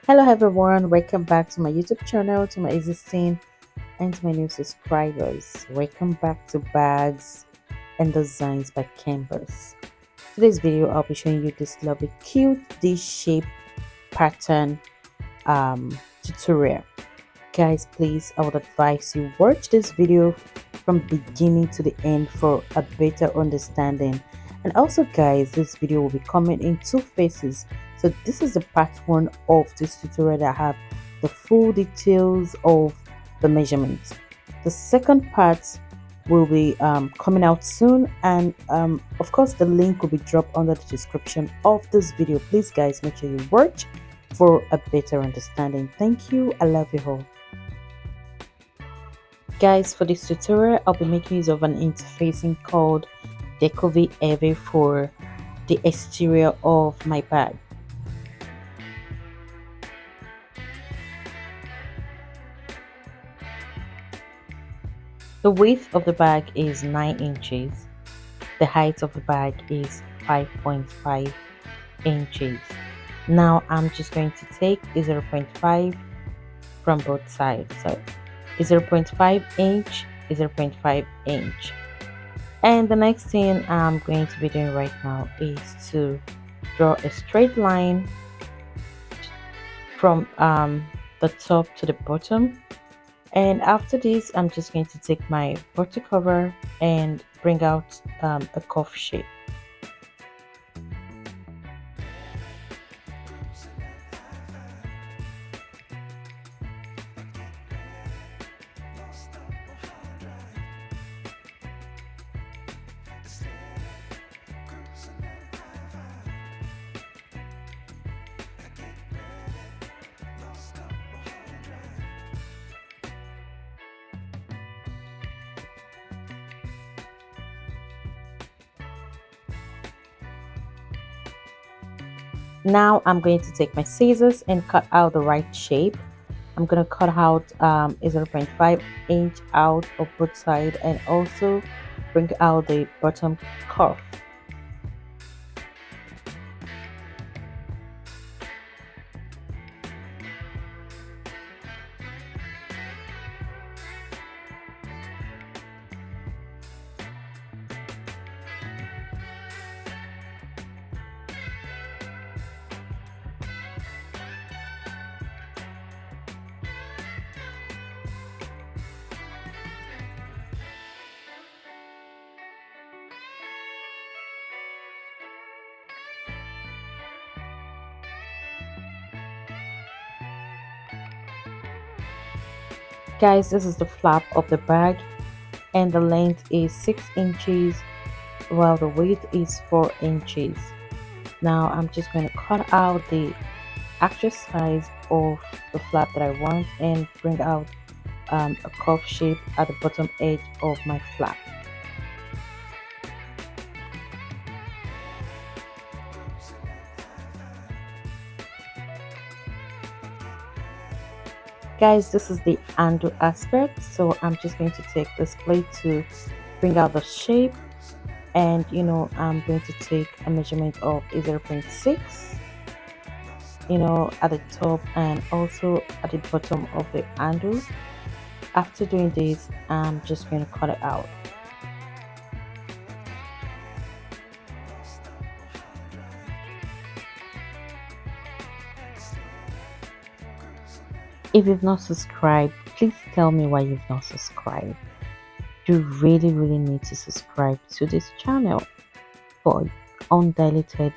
Hello everyone, welcome back to my YouTube channel, to my existing and to my new subscribers. Welcome back to Bags and Designs by Khembuzz. Today's video I'll be showing you this lovely cute dish shape pattern tutorial. Guys, please, I would advise you watch this video from beginning to the end for a better understanding. And also guys, this video will be coming in two phases. So this is the part one of this tutorial that have the full details of the measurements. The second part will be coming out soon, and of course the link will be dropped under the description of this video. Please guys, make sure you watch for a better understanding. Thank you. I love you all. Guys, for this tutorial I'll be making use of an interfacing called Decovi Heavy for the exterior of my bag. The width of the bag is 9 inches. The height of the bag is 5.5 inches. Now I'm just going to take the 0.5 from both sides. So 0.5 inch, 0.5 inch. And the next thing I'm going to be doing right now is to draw a straight line from the top to the bottom. And after this, I'm just going to take my bottle cover and bring out a cuff shape. Now I'm going to take my scissors and cut out the right shape. I'm going to cut out a 0.5 inch out of both sides and also bring out the bottom curve. Guys, this is the flap of the bag and the length is 6 inches while the width is 4 inches. Now I'm just going to cut out the actual size of the flap that I want and bring out a curve shape at the bottom edge of my flap. Guys, this is the handle aspect, so I'm just going to take this plate to bring out the shape, and I'm going to take a measurement of 0.6 at the top and also at the bottom of the handle. After doing this, I'm just going to cut it out. If you've not subscribed, please tell me why you've not subscribed. You really need to subscribe to this channel for undiluted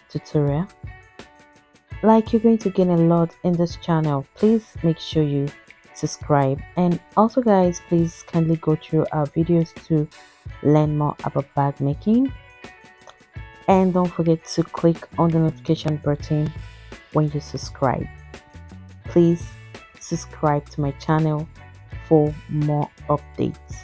tutorial. Like, you're going to gain a lot in this channel. Please make sure you subscribe, and also guys, please kindly go through our videos to learn more about bag making, and don't forget to click on the notification button when you subscribe. Please subscribe to my channel for more updates.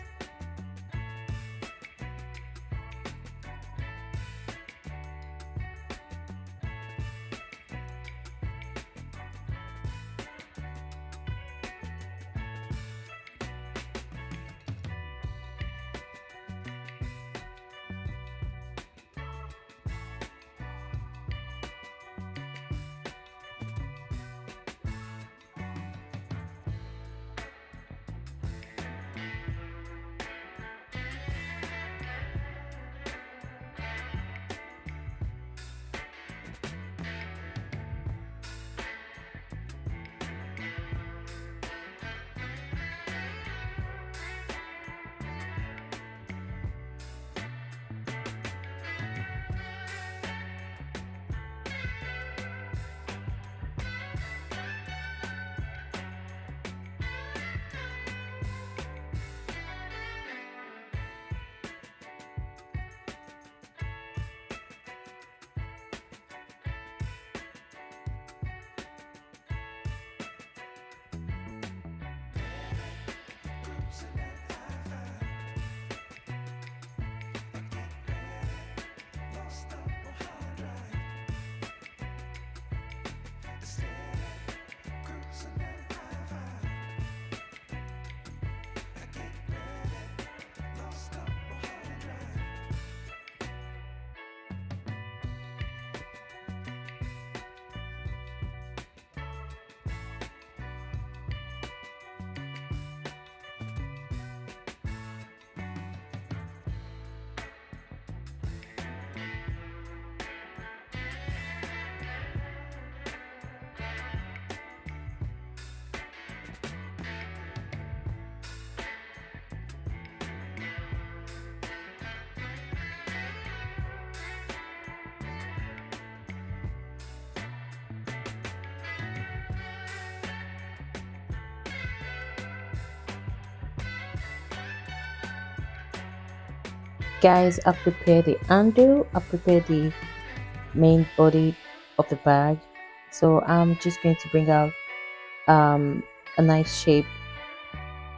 Guys, I've prepared the handle, I've prepared the main body of the bag. So I'm just going to bring out a nice shape.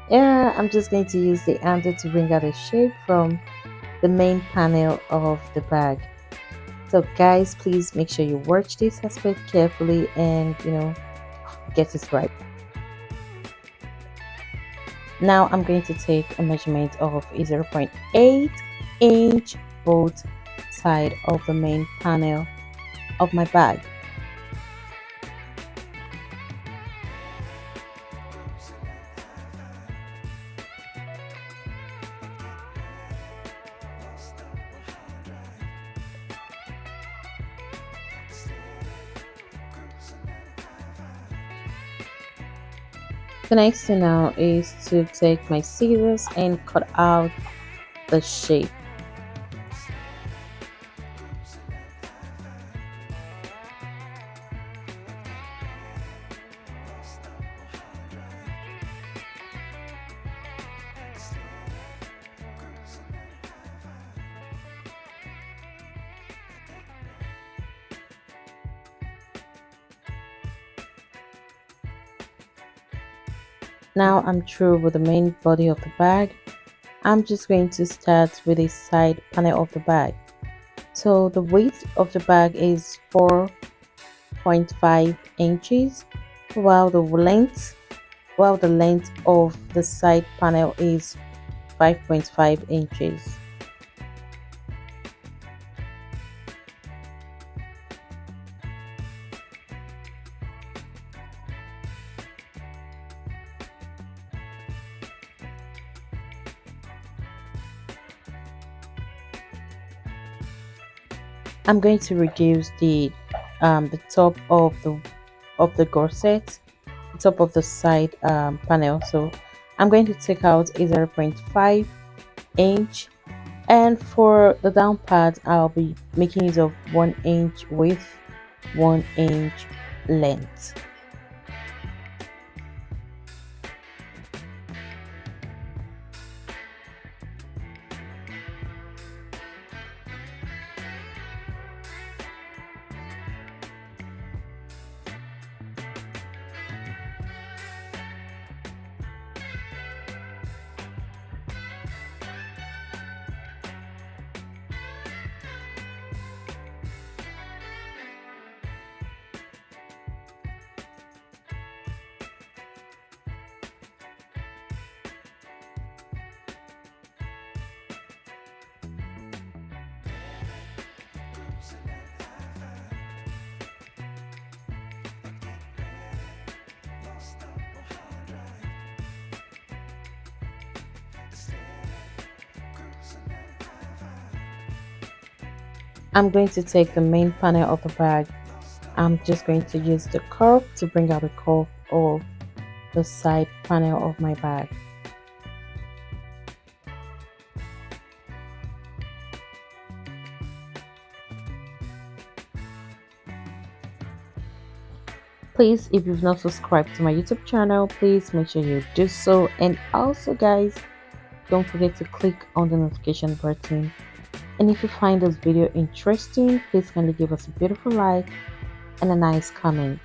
Yeah, I'm just going to use the handle to bring out a shape from the main panel of the bag. So guys, please make sure you watch this aspect carefully and get it right. Now I'm going to take a measurement of a 0.8 inch both side of the main panel of my bag. The next thing now is to take my scissors and cut out the shape. Now I'm through with the main body of the bag. I'm just going to start with the side panel of the bag. So the width of the bag is 4.5 inches, while the length of the side panel is 5.5 inches. I'm going to reduce the top of the corset, the top of the side panel. So I'm going to take out a 0.5 inch, and for the down part I'll be making use of 1 inch width, 1 inch length. I'm going to take the main panel of the bag. I'm just going to use the curve to bring out the curve of the side panel of my bag. Please, if you've not subscribed to my YouTube channel, please make sure you do so. And also guys, don't forget to click on the notification button. And if you find this video interesting, please kindly give us a beautiful like and a nice comment.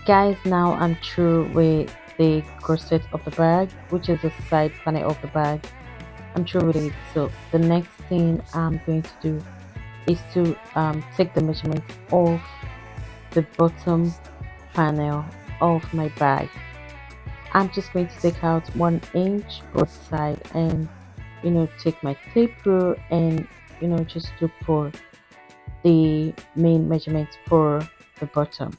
Guys, now I'm through with the corset of the bag, which is the side panel of the bag. I'm through with it. So the next thing I'm going to do is to take the measurement of the bottom panel of my bag. I'm just going to take out 1 inch both side and take my tape rule and just look for the main measurement for the bottom.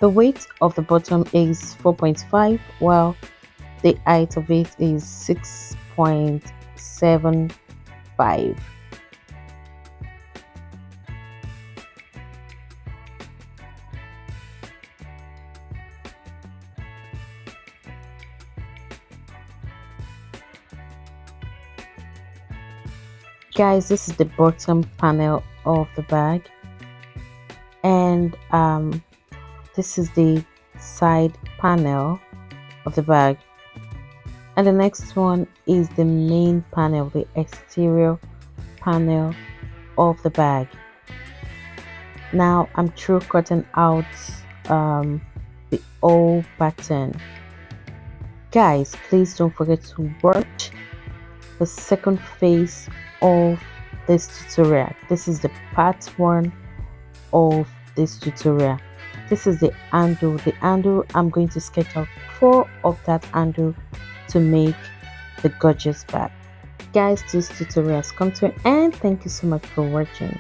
The weight of the bottom is 4.5 while the height of it is 6.75. Guys, this is the bottom panel of the bag, and this is the side panel of the bag, and the next one is the main panel, the exterior panel of the bag. Now I'm through cutting out the O pattern. Guys, please don't forget to watch the second phase of this tutorial. This is the part 1 of this tutorial. This is the handle. The handle, I'm going to sketch out 4 of that handle to make the gorgeous bag. Guys, this tutorial has come to an end. Thank you so much for watching.